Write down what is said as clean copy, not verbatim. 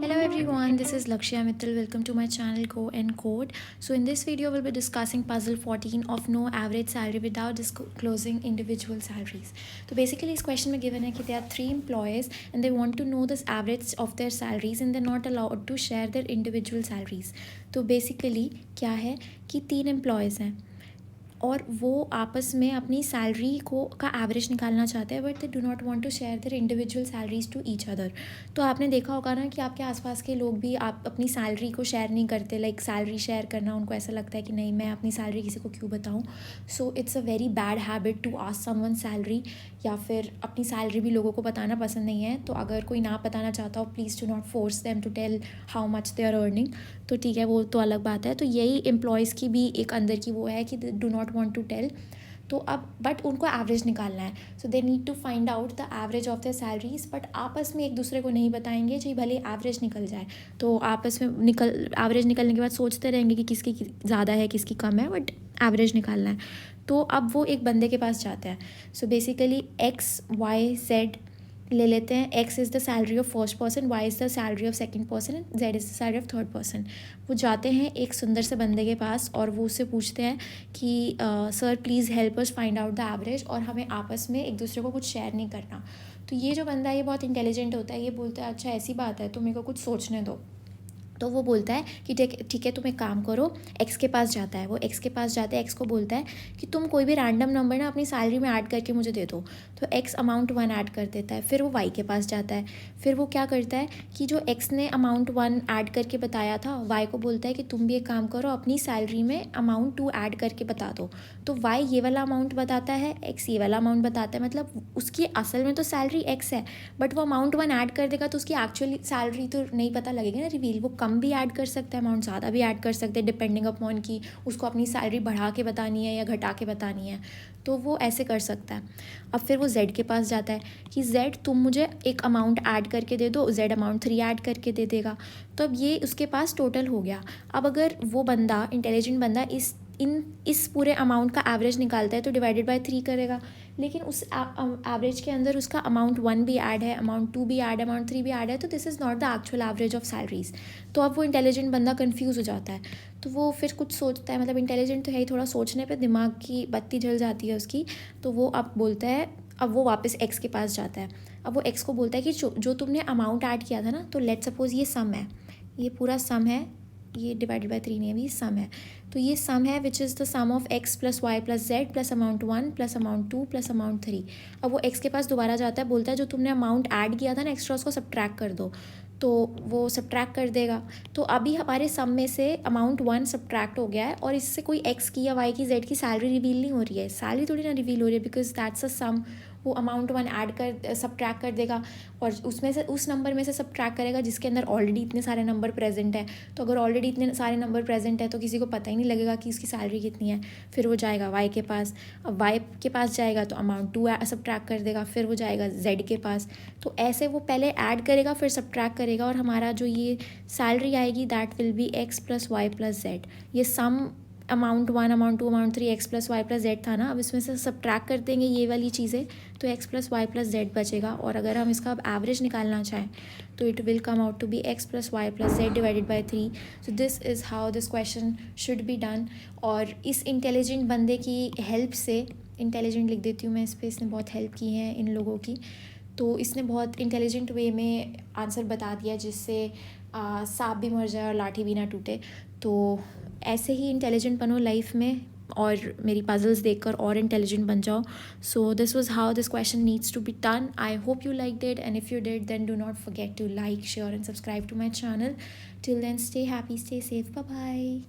Hello everyone, this is Lakshya Mittal. Welcome to my channel Go and Code. So in this video, we'll be discussing puzzle 14 of no average salary without disclosing individual salaries. So basically इस question में given है कि there are 3 employees and they want to know the average of their salaries and they're not allowed to share their individual salaries. तो basically क्या है कि 3 employees हैं और वो आपस में अपनी सैलरी को का एवरेज निकालना चाहते हैं but they do not want to share their individual salaries to each other. तो आपने देखा होगा ना कि आपके आसपास के लोग भी आप अपनी सैलरी को शेयर नहीं करते. लाइक सैलरी शेयर करना उनको ऐसा लगता है कि नहीं, मैं अपनी सैलरी किसी को क्यों बताऊँ. So it's a very bad habit to ask someone salary, या फिर अपनी सैलरी भी लोगों को बताना पसंद नहीं है. तो अगर कोई ना बताना चाहता हो, please do not force them to tell how much they are earning. तो ठीक है, वो तो अलग बात है. तो यही एम्प्लॉयज़ की भी एक अंदर की वो है कि do not want to tell. तो अब बट उनको एवरेज निकालना है. So they need to find out the average of the salaries, but आपस में एक दूसरे को नहीं बताएंगे जी, भले एवरेज निकल जाए. तो आपस में एवरेज निकलने के बाद सोचते रहेंगे कि किसकी ज़्यादा है किसकी कम है, बट एवरेज निकालना है. तो अब वो एक बंदे के पास जाते हैं. So basically X Y Z ले लेते हैं. X is the salary of first person, Y is the salary of second person and Z is the salary of third person. वो जाते हैं एक सुंदर से बंदे के पास और वो उससे पूछते हैं कि sir please help us find out the average, और हमें आपस में एक दूसरे को कुछ शेयर नहीं करना. तो ये जो बंदा है ये बहुत इंटेलिजेंट होता है. ये बोलता है अच्छा ऐसी बात है तो मेरे को कुछ सोचने दो. तो वो बोलता है कि ठीक है तुम एक काम करो. एक्स के पास जाता है. वो एक्स के पास जाता है, एक्स को बोलता है कि तुम कोई भी रैंडम नंबर ना अपनी सैलरी में ऐड करके मुझे दे दो. तो एक्स अमाउंट 1 ऐड कर देता है. फिर वो वाई के पास जाता है. फिर वो क्या करता है कि जो एक्स ने अमाउंट 1 ऐड करके बताया था, वाई को बोलता है कि तुम भी एक काम करो, अपनी सैलरी में अमाउंट 2 ऐड करके बता दो. तो वाई ये वाला अमाउंट बताता है, एक्स ये वाला अमाउंट बताता है. मतलब उसकी असल में तो सैलरी एक्स है, बट वो अमाउंट 1 ऐड कर देगा तो उसकी एक्चुअली सैलरी तो नहीं पता लगेगी ना रिवील. वो कम भी ऐड कर सकता है, अमाउंट ज़्यादा भी ऐड कर सकते हैं, डिपेंडिंग अपॉन कि उसको अपनी सैलरी बढ़ा के बतानी है या घटा के बतानी है. तो वो ऐसे कर सकता है. अब फिर वो जेड के पास जाता है कि जेड तुम मुझे एक अमाउंट ऐड करके दे दो. जेड अमाउंट 3 ऐड करके दे देगा. तो अब ये उसके पास टोटल हो गया. अब अगर वो बंदा इंटेलिजेंट बंदा इस पूरे अमाउंट का एवरेज निकालता है तो डिवाइडेड बाय 3 करेगा. लेकिन उस एवरेज के अंदर उसका अमाउंट 1 भी ऐड है, अमाउंट 2 भी ऐड है, अमाउंट 3 भी ऐड है. तो this is not the actual average of salaries. तो अब वो इंटेलिजेंट बंदा कन्फ्यूज़ हो जाता है. तो वो फिर कुछ सोचता है, मतलब इंटेलिजेंट तो है ही, थोड़ा सोचने पे दिमाग की बत्ती जल जाती है उसकी. तो वो अब बोलता है, अब वो वापस एक्स के पास जाता है. अब वो एक्स को बोलता है कि जो तुमने अमाउंट ऐड किया था ना, तो लेट सपोज ये सम है, ये पूरा सम है, ये डिवाइडेड बाय 3 नहीं है, ये सम है. तो ये सम है which is the sum of X plus Y plus Z plus amount 1 plus amount 2 plus amount 3. अब वो एक्स के पास दोबारा जाता है, बोलता है जो तुमने अमाउंट ऐड किया था ना एक्स्ट्रा, उसको सब्ट्रैक्ट कर दो. तो वो सब्ट्रैक्ट कर देगा. तो अभी हमारे सम में से अमाउंट 1 सब्ट्रैक्ट हो गया है और इससे कोई एक्स की या वाई की जेड की सैलरी रिवील नहीं हो रही है. सैलरी थोड़ी ना रिवील हो रही है, बिकॉज दैट्स अ सम. वो अमाउंट 1 ऐड कर सब्ट्रैक्ट कर देगा और उसमें से उस नंबर में से सब्ट्रैक्ट करेगा जिसके अंदर ऑलरेडी इतने सारे नंबर प्रेजेंट है. तो अगर ऑलरेडी इतने सारे नंबर प्रेजेंट है तो किसी को पता ही नहीं लगेगा कि इसकी सैलरी कितनी है. फिर वो जाएगा वाई के पास. अब वाई के पास जाएगा तो अमाउंट 2 सब्ट्रैक्ट कर देगा. फिर वो जाएगा जेड के पास. तो ऐसे वो पहले ऐड करेगा फिर सब्ट्रैक्ट करेगा, और हमारा जो ये सैलरी आएगी that will be x plus Y plus z. ये sum amount 1 amount 2 amount 3 x plus Y plus z था ना. अब इसमें से सब्ट्रैक्ट कर देंगे ये वाली चीज़ें, तो X plus Y plus Z बचेगा. और अगर हम इसका अब एवरेज निकालना चाहें तो it will come out to be x plus Y plus Z divided by 3. So this is how this question should be done. और इस इंटेलिजेंट बंदे की हेल्प से, इंटेलिजेंट लिख देती हूँ मैं इस पर, इसने बहुत हेल्प की है इन लोगों की. तो इसने बहुत इंटेलिजेंट वे में आंसर बता दिया जिससे सांप भी मर जाए और लाठी भी ना टूटे. तो ऐसे ही इंटेलिजेंट बनो लाइफ में और मेरी पजल्स देखकर और इंटेलिजेंट बन जाओ. So this was how this question needs to be done. I hope you like it, and if you did then do not forget to like, share and subscribe to my channel. Till then stay happy, stay safe, bye bye.